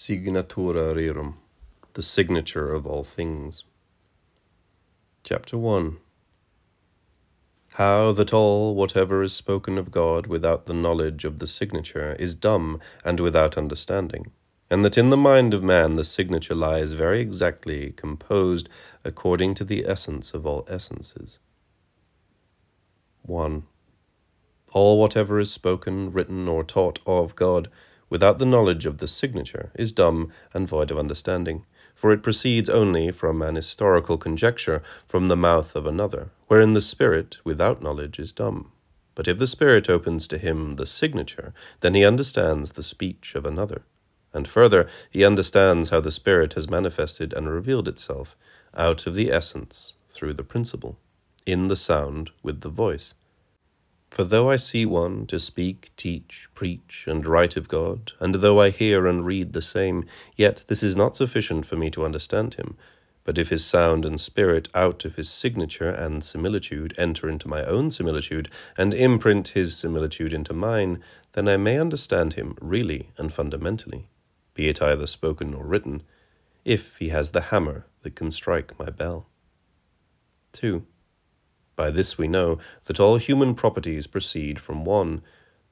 Signatura rerum, the signature of all things. Chapter 1. How that all whatever is spoken of God without the knowledge of the signature is dumb and without understanding, and that in the mind of man the signature lies very exactly composed according to the essence of all essences. 1. All whatever is spoken, written, or taught of God without the knowledge of the signature is dumb and void of understanding, for it proceeds only from an historical conjecture from the mouth of another, wherein the spirit without knowledge is dumb. But if the spirit opens to him the signature, then he understands the speech of another. And further, he understands how the spirit has manifested and revealed itself out of the essence through the principle, in the sound with the voice. For though I see one to speak, teach, preach, and write of God, and though I hear and read the same, yet this is not sufficient for me to understand him. But if his sound and spirit out of his signature and similitude enter into my own similitude, and imprint his similitude into mine, then I may understand him really and fundamentally, be it either spoken or written, if he has the hammer that can strike my bell. 2. By this we know that all human properties proceed from one,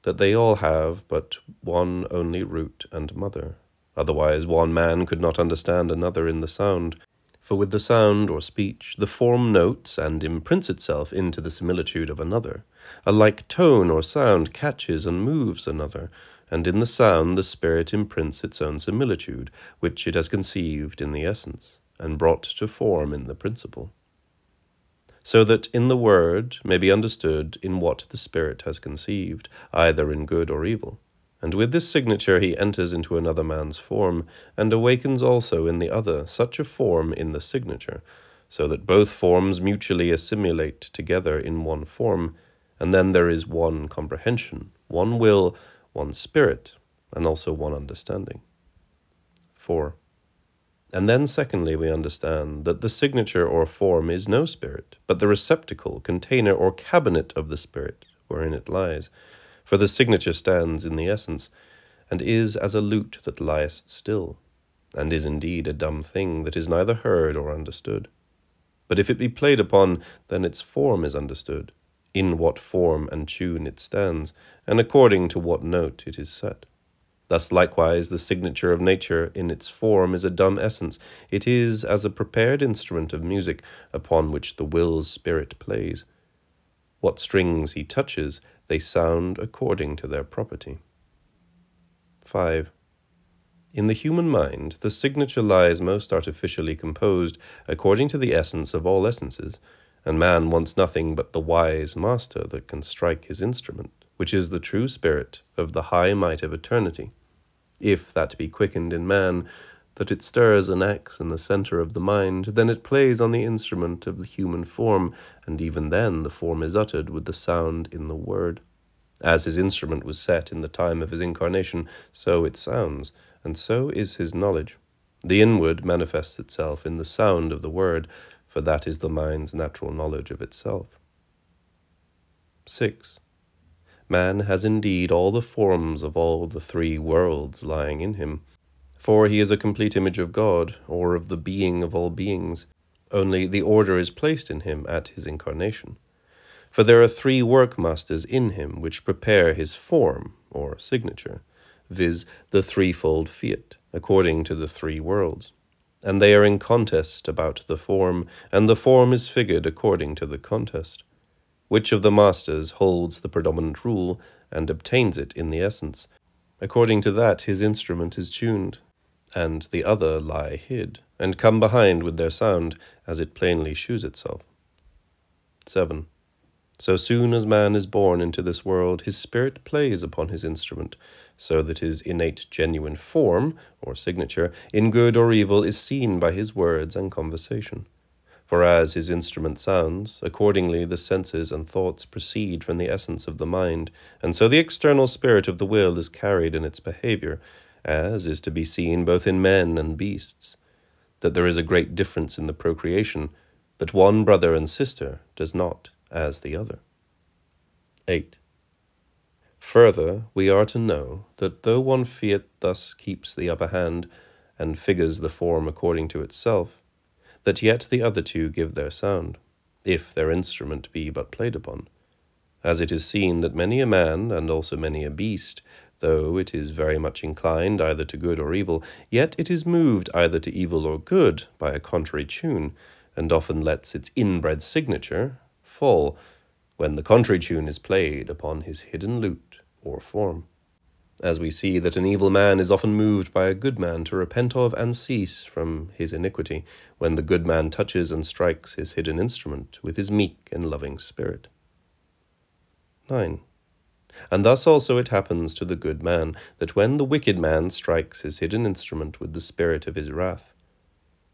that they all have but one only root and mother. Otherwise one man could not understand another in the sound. For with the sound or speech the form notes and imprints itself into the similitude of another. A like tone or sound catches and moves another, and in the sound the spirit imprints its own similitude, which it has conceived in the essence, and brought to form in the principle. So that in the word may be understood in what the spirit has conceived, either in good or evil. And with this signature he enters into another man's form, and awakens also in the other such a form in the signature, so that both forms mutually assimilate together in one form, and then there is one comprehension, one will, one spirit, and also one understanding. 4. And then secondly we understand that the signature or form is no spirit, but the receptacle, container, or cabinet of the spirit, wherein it lies. For the signature stands in the essence, and is as a lute that lieth still, and is indeed a dumb thing that is neither heard or understood. But if it be played upon, then its form is understood, in what form and tune it stands, and according to what note it is set. Thus likewise the signature of nature in its form is a dumb essence. It is as a prepared instrument of music upon which the will's spirit plays. What strings he touches, they sound according to their property. 5. In the human mind, the signature lies most artificially composed according to the essence of all essences, and man wants nothing but the wise master that can strike his instrument, which is the true spirit of the high might of eternity. If that be quickened in man, that it stirs an axe in the center of the mind, then it plays on the instrument of the human form, and even then the form is uttered with the sound in the word. As his instrument was set in the time of his incarnation, so it sounds, and so is his knowledge. The inward manifests itself in the sound of the word, for that is the mind's natural knowledge of itself. 6. Man has indeed all the forms of all the three worlds lying in him, for he is a complete image of God, or of the being of all beings, only the order is placed in him at his incarnation. For there are three workmasters in him which prepare his form, or signature, viz. The threefold fiat, according to the three worlds. And they are in contest about the form, and the form is figured according to the contest. Which of the masters holds the predominant rule and obtains it in the essence? According to that his instrument is tuned, and the other lie hid, and come behind with their sound, as it plainly shews itself. 7. So soon as man is born into this world, his spirit plays upon his instrument, so that his innate genuine form, or signature, in good or evil, is seen by his words and conversation. For as his instrument sounds, accordingly the senses and thoughts proceed from the essence of the mind, and so the external spirit of the will is carried in its behavior, as is to be seen both in men and beasts, that there is a great difference in the procreation, that one brother and sister does not as the other. 8. Further, we are to know that though one fiat thus keeps the upper hand, and figures the form according to itself, that yet the other two give their sound, if their instrument be but played upon. As it is seen that many a man, and also many a beast, though it is very much inclined either to good or evil, yet it is moved either to evil or good by a contrary tune, and often lets its inbred signature fall, when the contrary tune is played upon his hidden lute or form. As we see that an evil man is often moved by a good man to repent of and cease from his iniquity, when the good man touches and strikes his hidden instrument with his meek and loving spirit. 9. And thus also it happens to the good man, that when the wicked man strikes his hidden instrument with the spirit of his wrath,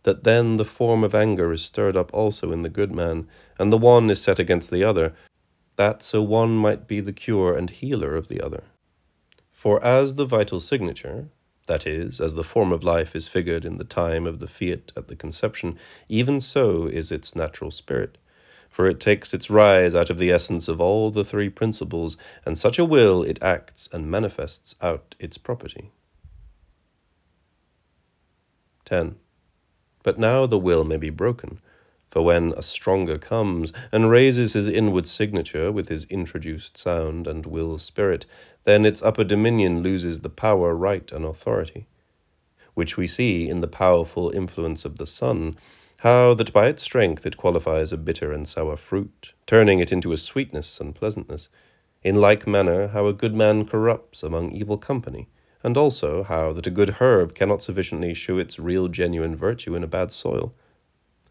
that then the form of anger is stirred up also in the good man, and the one is set against the other, that so one might be the cure and healer of the other. For as the vital signature, that is, as the form of life is figured in the time of the fiat at the conception, even so is its natural spirit. For it takes its rise out of the essence of all the three principles, and such a will it acts and manifests out its property. 10. But now the will may be broken, for when a stronger comes, and raises his inward signature with his introduced sound and will spirit, then its upper dominion loses the power, right, and authority, which we see in the powerful influence of the sun, how that by its strength it qualifies a bitter and sour fruit, turning it into a sweetness and pleasantness. In like manner, how a good man corrupts among evil company, and also how that a good herb cannot sufficiently shew its real genuine virtue in a bad soil.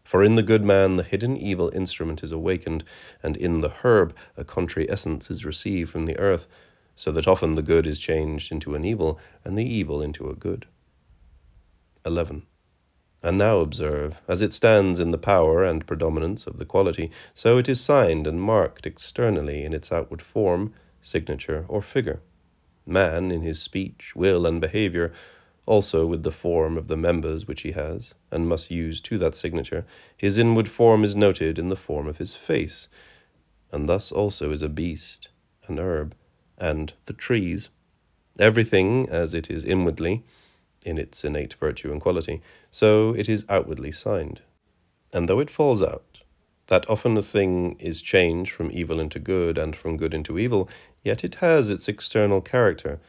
For in the good man the hidden evil instrument is awakened, and in the herb a contrary essence is received from the earth, so that often the good is changed into an evil, and the evil into a good. 11. And now observe, as it stands in the power and predominance of the quality, so it is signed and marked externally in its outward form, signature, or figure. Man, in his speech, will, and behavior, also with the form of the members which he has, and must use to that signature, his inward form is noted in the form of his face, and thus also is a beast, an herb, and the trees. Everything as it is inwardly, in its innate virtue and quality, so it is outwardly signed. And though it falls out, that often a thing is changed from evil into good, and from good into evil, yet it has its external character,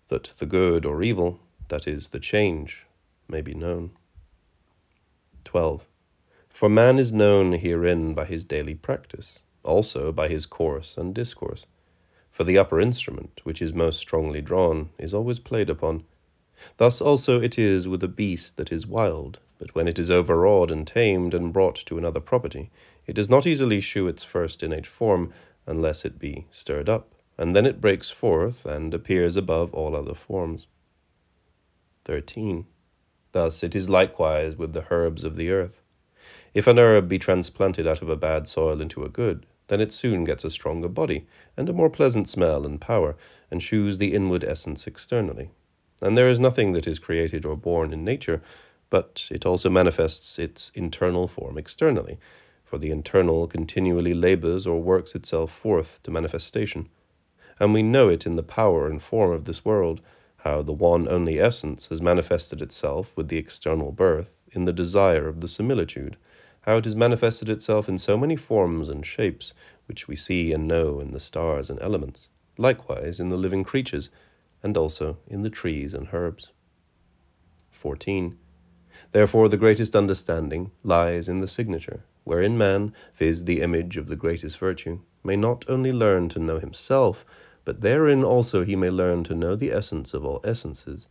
that the good or evil, that is, the change, may be known. 12. For man is known herein by his daily practice, also by his course and discourse. For the upper instrument, which is most strongly drawn, is always played upon. Thus also it is with a beast that is wild, but when it is overawed and tamed and brought to another property, it does not easily shew its first innate form, unless it be stirred up, and then it breaks forth and appears above all other forms. 13. Thus it is likewise with the herbs of the earth. If an herb be transplanted out of a bad soil into a good, then it soon gets a stronger body, and a more pleasant smell and power, and shews the inward essence externally. And there is nothing that is created or born in nature, but it also manifests its internal form externally, for the internal continually labors or works itself forth to manifestation. And we know it in the power and form of this world, how the one only essence has manifested itself with the external birth in the desire of the similitude, how it has manifested itself in so many forms and shapes, which we see and know in the stars and elements, likewise in the living creatures, and also in the trees and herbs. 14. Therefore the greatest understanding lies in the signature, wherein man, viz. The image of the greatest virtue, may not only learn to know himself, but therein also he may learn to know the essence of all essences.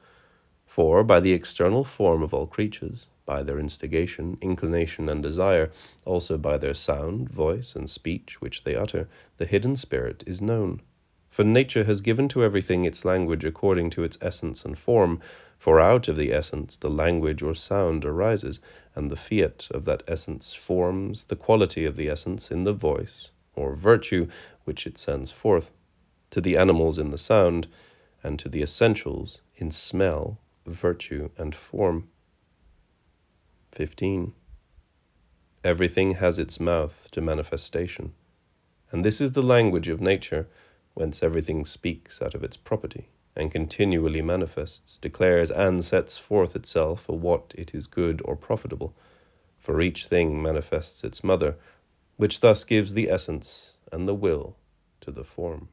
For by the external form of all creatures, by their instigation, inclination, and desire, also by their sound, voice, and speech which they utter, the hidden spirit is known. For nature has given to everything its language according to its essence and form, for out of the essence the language or sound arises, and the fiat of that essence forms the quality of the essence in the voice, or virtue, which it sends forth, to the animals in the sound, and to the essentials in smell, virtue, and form. 15. Everything has its mouth to manifestation, and this is the language of nature, whence everything speaks out of its property, and continually manifests, declares, and sets forth itself for what it is good or profitable. For each thing manifests its mother, which thus gives the essence and the will to the form.